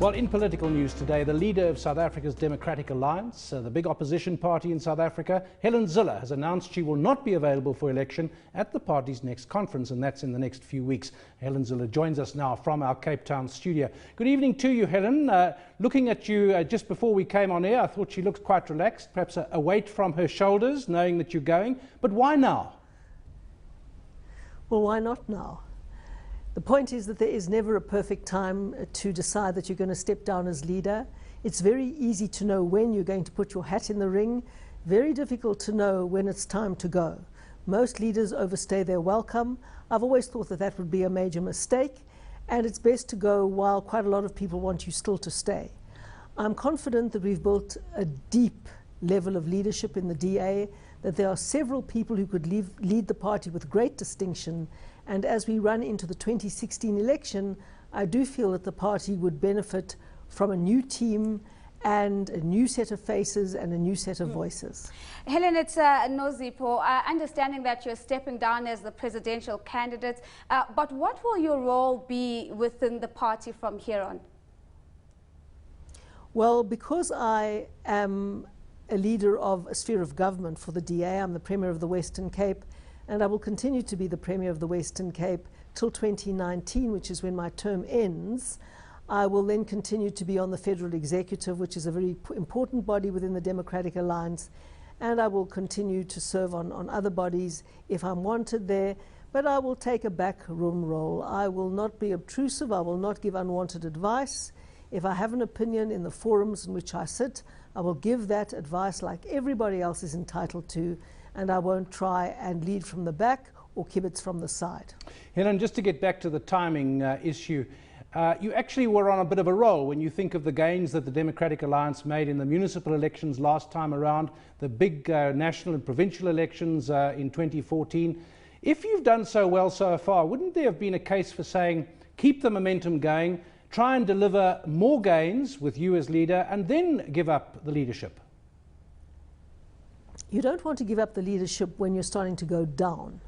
Well, in political news today, the leader of South Africa's Democratic Alliance, the big opposition party in South Africa, Helen Zille, has announced she will not be available for election at the party's next conference, and that's in the next few weeks. Helen Zille joins us now from our Cape Town studio. Good evening to you, Helen. Looking at you just before we came on air, I thought she looked quite relaxed, perhaps a weight from her shoulders, knowing that you're going. But why now? Well, why not now? The point is that there is never a perfect time to decide that you're going to step down as leader. It's very easy to know when you're going to put your hat in the ring, very difficult to know when it's time to go. Most leaders overstay their welcome. I've always thought that that would be a major mistake, and it's best to go while quite a lot of people want you still to stay. I'm confident that we've built a deep level of leadership in the DA, that there are several people who could lead the party with great distinction. And as we run into the 2016 election, I do feel that the party would benefit from a new team and a new set of faces and a new set of voices. Helen, it's Nozipho. Understanding that you're stepping down as the presidential candidate, but what will your role be within the party from here on? Well, because I am a leader of a sphere of government for the DA, I'm the Premier of the Western Cape, and I will continue to be the Premier of the Western Cape till 2019, which is when my term ends. I will then continue to be on the Federal Executive, which is a very important body within the Democratic Alliance, and I will continue to serve on other bodies if I'm wanted there, but I will take a backroom role. I will not be obtrusive, I will not give unwanted advice. If I have an opinion in the forums in which I sit, I will give that advice like everybody else is entitled to, and I won't try and lead from the back or kibitz from the side. Helen, just to get back to the timing issue, you actually were on a bit of a roll when you think of the gains that the Democratic Alliance made in the municipal elections last time around, the big national and provincial elections in 2014. If you've done so well so far, wouldn't there have been a case for saying, keep the momentum going, try and deliver more gains with you as leader, and then give up the leadership? You don't want to give up the leadership when you're starting to go down.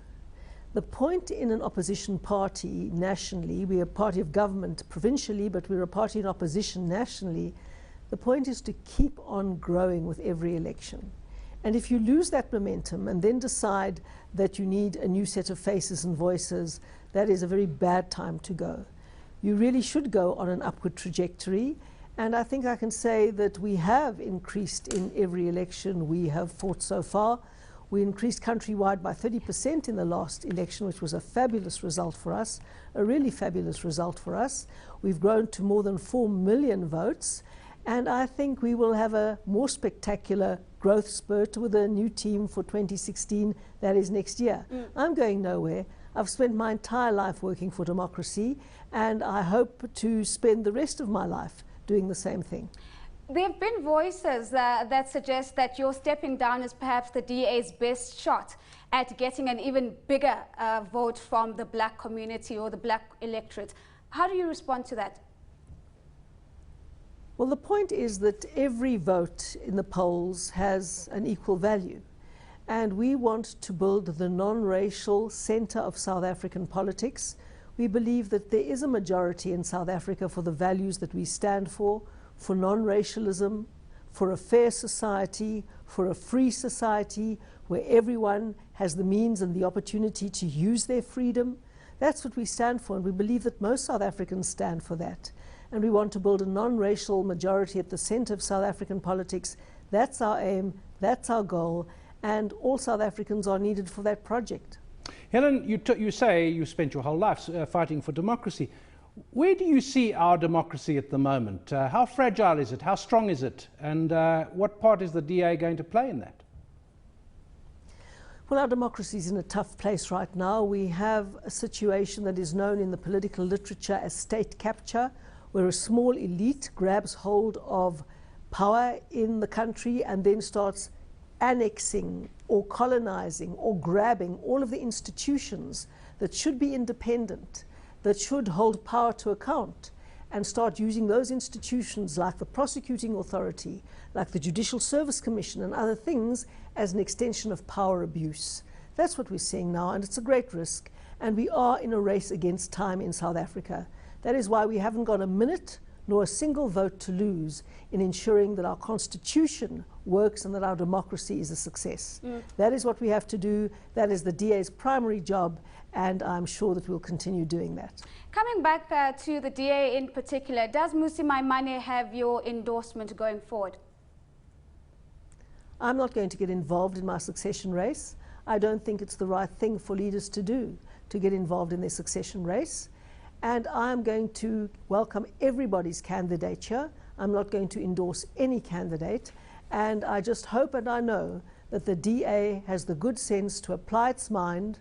The point in an opposition party nationally, we're a party of government provincially, but we're a party in opposition nationally, the point is to keep on growing with every election. And if you lose that momentum and then decide that you need a new set of faces and voices, that is a very bad time to go. You really should go on an upward trajectory. And I think I can say that we have increased in every election we have fought so far. We increased countrywide by 30% in the last election, which was a fabulous result for us, a really fabulous result for us. We've grown to more than 4 million votes, and I think we will have a more spectacular growth spurt with a new team for 2016, that is next year. I'm going nowhere. I've spent my entire life working for democracy, and I hope to spend the rest of my life doing the same thing. There have been voices that suggest that your stepping down is perhaps the DA's best shot at getting an even bigger vote from the black community or the black electorate. How do you respond to that? Well, the point is that every vote in the polls has an equal value. And we want to build the non-racial center of South African politics. We believe that there is a majority in South Africa for the values that we stand for non-racialism, for a fair society, for a free society where everyone has the means and the opportunity to use their freedom. That's what we stand for, and we believe that most South Africans stand for that. And we want to build a non-racial majority at the center of South African politics. That's our aim, that's our goal, and all South Africans are needed for that project. Helen, you say you spent your whole life fighting for democracy. Where do you see our democracy at the moment? How fragile is it? How strong is it? And what part is the DA going to play in that? Well, our democracy is in a tough place right now. We have a situation that is known in the political literature as state capture, where a small elite grabs hold of power in the country and then starts annexing or colonizing or grabbing all of the institutions that should be independent, that should hold power to account, and start using those institutions like the prosecuting authority, like the Judicial Service Commission and other things as an extension of power abuse. That's what we're seeing now, and it's a great risk. And we are in a race against time in South Africa. That is why we haven't got a minute nor a single vote to lose in ensuring that our constitution works and that our democracy is a success. That is what we have to do. That is the DA's primary job, and I'm sure that we'll continue doing that. Coming back to the DA in particular, does Mmusi Maimane have your endorsement going forward? I'm not going to get involved in my succession race. I don't think it's the right thing for leaders to do, to get involved in their succession race. And I'm going to welcome everybody's candidature. I'm not going to endorse any candidate. And I just hope and I know that the DA has the good sense to apply its mind,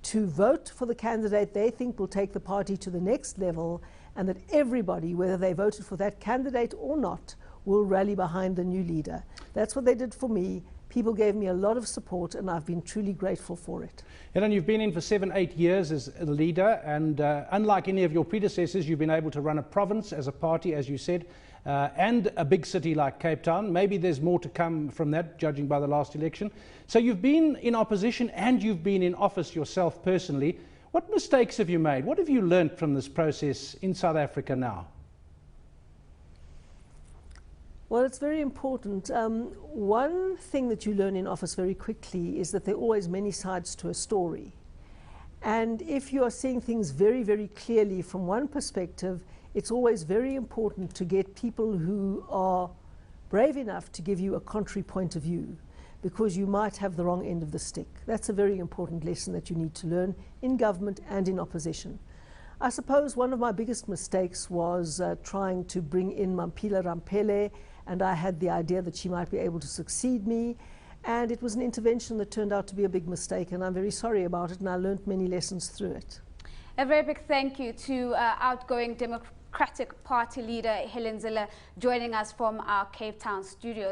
to vote for the candidate they think will take the party to the next level, and that everybody, whether they voted for that candidate or not, will rally behind the new leader. That's what they did for me. People gave me a lot of support, and I've been truly grateful for it. Helen, you've been in for 7-8 years as a leader, and unlike any of your predecessors, you've been able to run a province as a party, as you said, and a big city like Cape Town. Maybe there's more to come from that, judging by the last election. So you've been in opposition and you've been in office yourself personally. What mistakes have you made? What have you learnt from this process in South Africa now? Well, it's very important. One thing that you learn in office very quickly is that there are always many sides to a story. And if you are seeing things very, very clearly from one perspective, it's always very important to get people who are brave enough to give you a contrary point of view, because you might have the wrong end of the stick. That's a very important lesson that you need to learn in government and in opposition. I suppose one of my biggest mistakes was trying to bring in Mampila Rampele, and I had the idea that she might be able to succeed me, and it was an intervention that turned out to be a big mistake, and I'm very sorry about it, and I learned many lessons through it. A very big thank you to outgoing Democratic Party leader Helen Zille joining us from our Cape Town studios.